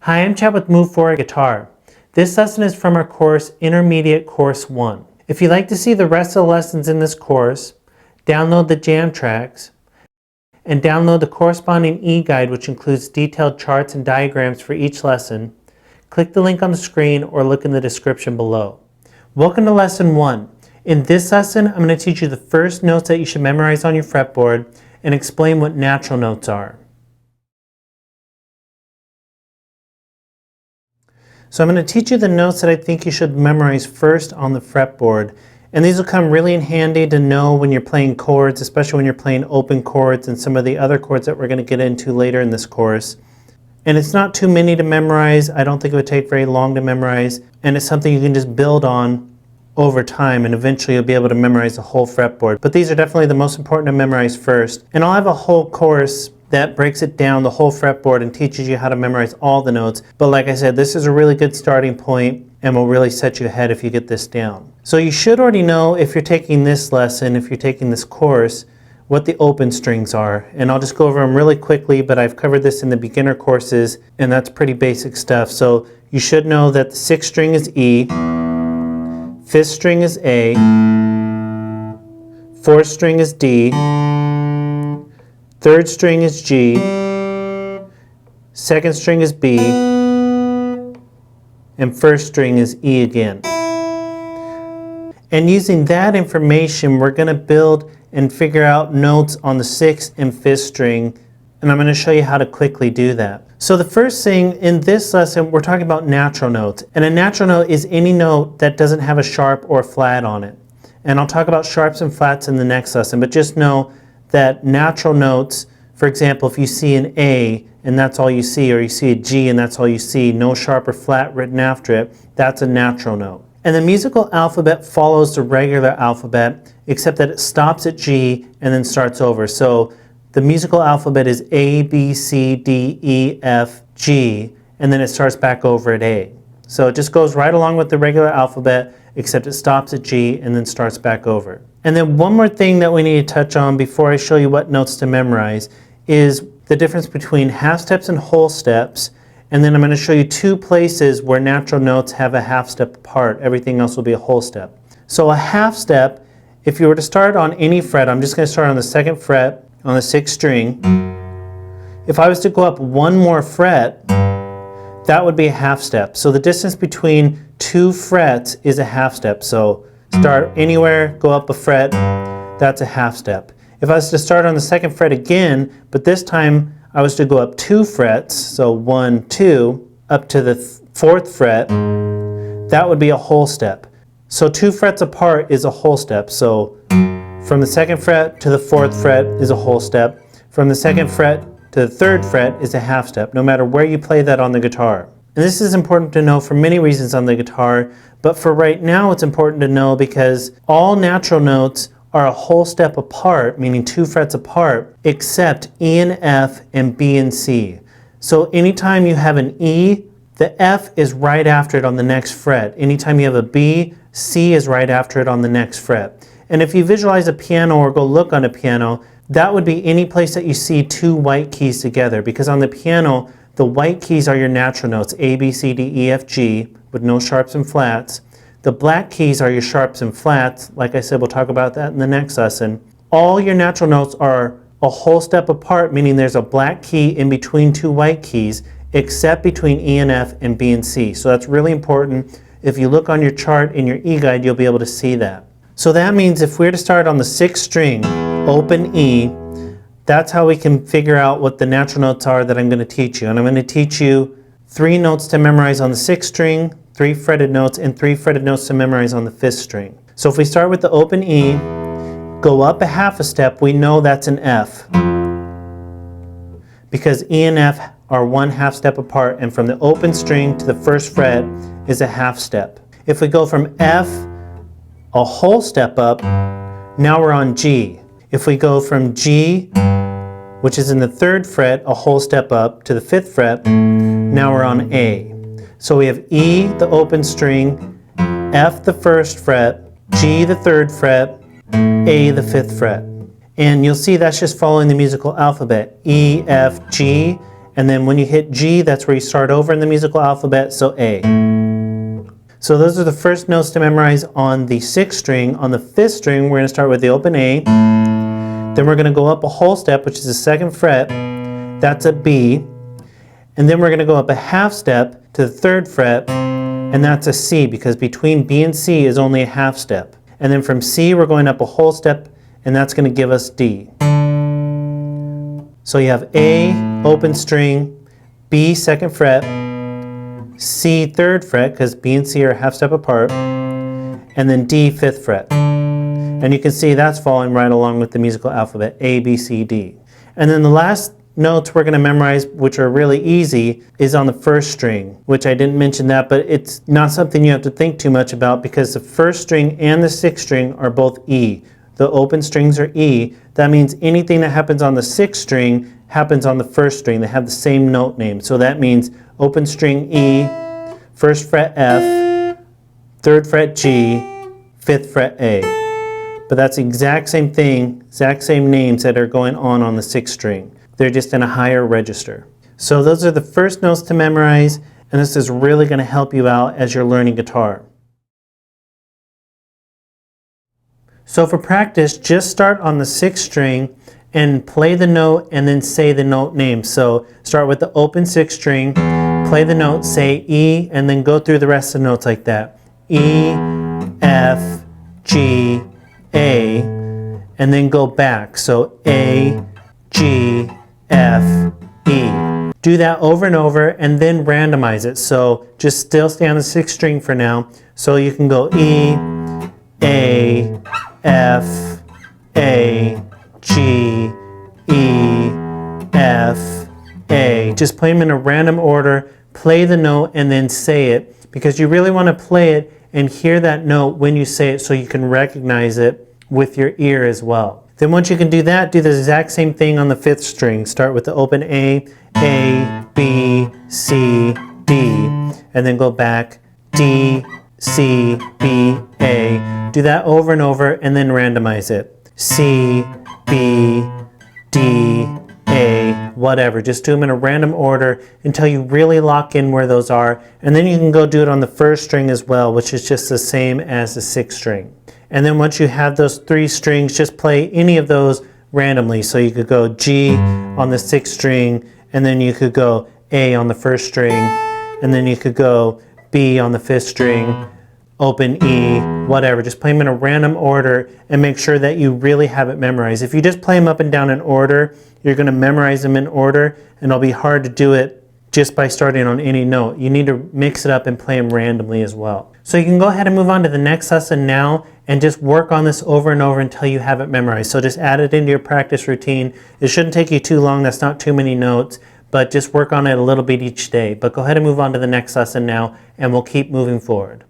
Hi, I'm Chad with Move Forward Guitar. This lesson is from our course Intermediate Course 1. If you'd like to see the rest of the lessons in this course, download the jam tracks and download the corresponding e-guide, which includes detailed charts and diagrams for each lesson. Click the link on the screen or look in the description below. Welcome to Lesson 1. In this lesson, I'm going to teach you the first notes that you should memorize on your fretboard and explain what natural notes are. So I'm going to teach you the notes that I think you should memorize first on the fretboard. And these will come really in handy to know when you're playing chords, especially when you're playing open chords and some of the other chords that we're going to get into later in this course. And it's not too many to memorize. I don't think it would take very long to memorize. And it's something you can just build on over time, and eventually you'll be able to memorize the whole fretboard. But these are definitely the most important to memorize first. And I'll have a whole course that breaks it down, the whole fretboard, and teaches you how to memorize all the notes. But like I said, this is a really good starting point and will really set you ahead if you get this down. So you should already know, if you're taking this lesson, if you're taking this course, what the open strings are. And I'll just go over them really quickly, but I've covered this in the beginner courses, and that's pretty basic stuff. So you should know that the 6th string is E, 5th string is A, 4th string is D, 3rd string is G, 2nd string is B, and 1st string is E again. And using that information, we're going to build and figure out notes on the 6th and 5th string, and I'm going to show you how to quickly do that. So the first thing in this lesson, we're talking about natural notes. And a natural note is any note that doesn't have a sharp or flat on it. And I'll talk about sharps and flats in the next lesson, but just know that natural notes, for example, if you see an A and that's all you see, or you see a G and that's all you see, no sharp or flat written after it, that's a natural note. And the musical alphabet follows the regular alphabet, except that it stops at G and then starts over. So the musical alphabet is A, B, C, D, E, F, G, and then it starts back over at A. So it just goes right along with the regular alphabet, except it stops at G and then starts back over. And then one more thing that we need to touch on before I show you what notes to memorize is the difference between half steps and whole steps. And then I'm going to show you 2 places where natural notes have a half step apart. Everything else will be a whole step. So a half step, if you were to start on any fret, I'm just going to start on the 2nd fret on the 6th string. If I was to go up one more fret, that would be a half step. So the distance between 2 frets is a half step. So start anywhere, go up a fret, that's a half step. If I was to start on the 2nd fret again, but this time I was to go up 2 frets, so 1, 2, up to the 4th fret, that would be a whole step. So 2 frets apart is a whole step. So from the 2nd fret to the 4th fret is a whole step. From the 2nd fret to the 3rd fret is a half step, no matter where you play that on the guitar. And this is important to know for many reasons on the guitar, but for right now it's important to know because all natural notes are a whole step apart, meaning 2 frets apart, except E and F and B and C. So anytime you have an E, the F is right after it on the next fret. Anytime you have a B, C is right after it on the next fret. And if you visualize a piano or go look on a piano, that would be any place that you see 2 white keys together, because on the piano, the white keys are your natural notes, A, B, C, D, E, F, G, with no sharps and flats. The black keys are your sharps and flats. Like I said, we'll talk about that in the next lesson. All your natural notes are a whole step apart, meaning there's a black key in between 2 white keys, except between E and F and B and C. So that's really important. If you look on your chart in your e-guide, you'll be able to see that. So that means if we're to start on the 6th string, open E, that's how we can figure out what the natural notes are that I'm going to teach you. And I'm going to teach you 3 notes to memorize on the 6th string, 3 fretted notes, and 3 fretted notes to memorize on the 5th string. So if we start with the open E, go up a half a step, we know that's an F, because E and F are 1 half step apart, and from the open string to the 1st fret is a half step. If we go from F a whole step up, now we're on G. If we go from G, which is in the 3rd fret, a whole step up to the 5th fret, now we're on A. So we have E, the open string, F, the 1st fret, G, the 3rd fret, A, the 5th fret. And you'll see that's just following the musical alphabet. E, F, G, And then when you hit G, that's where you start over in the musical alphabet, so A. So those are the first notes to memorize on the 6th string. On the 5th string, we're going to start with the open A. Then we're going to go up a whole step, which is the 2nd fret. That's a B. And then we're going to go up a half step to the 3rd fret, and that's a C, because between B and C is only a half step. And then from C, we're going up a whole step, and that's going to give us D. So you have A, open string, B, 2nd fret, C, 3rd fret, because B and C are a half step apart, and then D, 5th fret. And you can see that's following right along with the musical alphabet, A, B, C, D. And then the last notes we're going to memorize, which are really easy, is on the 1st string, which I didn't mention that, but it's not something you have to think too much about because the 1st string and the 6th string are both E. The open strings are E. That means anything that happens on the 6th string happens on the 1st string. They have the same note name. So that means open string E, 1st fret F, 3rd fret G, 5th fret A. But that's the exact same thing, exact same names that are going on the 6th string. They're just in a higher register. So those are the first notes to memorize, and this is really going to help you out as you're learning guitar. So for practice, just start on the 6th string and play the note and then say the note name. So start with the open 6th string, play the note, say E, and then go through the rest of the notes like that. E, F, G, A, and then go back. So A, G, F, E. Do that over and over and then randomize it. So just still stay on the 6th string for now. So you can go E, A, F, A, G, E, F, A. Just play them in a random order, play the note and then say it, because you really want to play it and hear that note when you say it so you can recognize it with your ear as well. Then once you can do that, do the exact same thing on the 5th string. Start with the open A, B, C, D, and then go back D, C, B, A. Do that over and over and then randomize it. C, B, D, A, whatever. Just do them in a random order until you really lock in where those are. And then you can go do it on the 1st string as well, which is just the same as the 6th string. And then once you have those 3 strings, just play any of those randomly. So you could go G on the 6th string, and then you could go A on the 1st string, and then you could go B on the 5th string, open E, whatever. Just play them in a random order and make sure that you really have it memorized. If you just play them up and down in order, you're going to memorize them in order, and it'll be hard to do it just by starting on any note. You need to mix it up and play them randomly as well. So you can go ahead and move on to the next lesson now and just work on this over and over until you have it memorized. So just add it into your practice routine. It shouldn't take you too long. That's not too many notes, but just work on it a little bit each day. But go ahead and move on to the next lesson now, and we'll keep moving forward.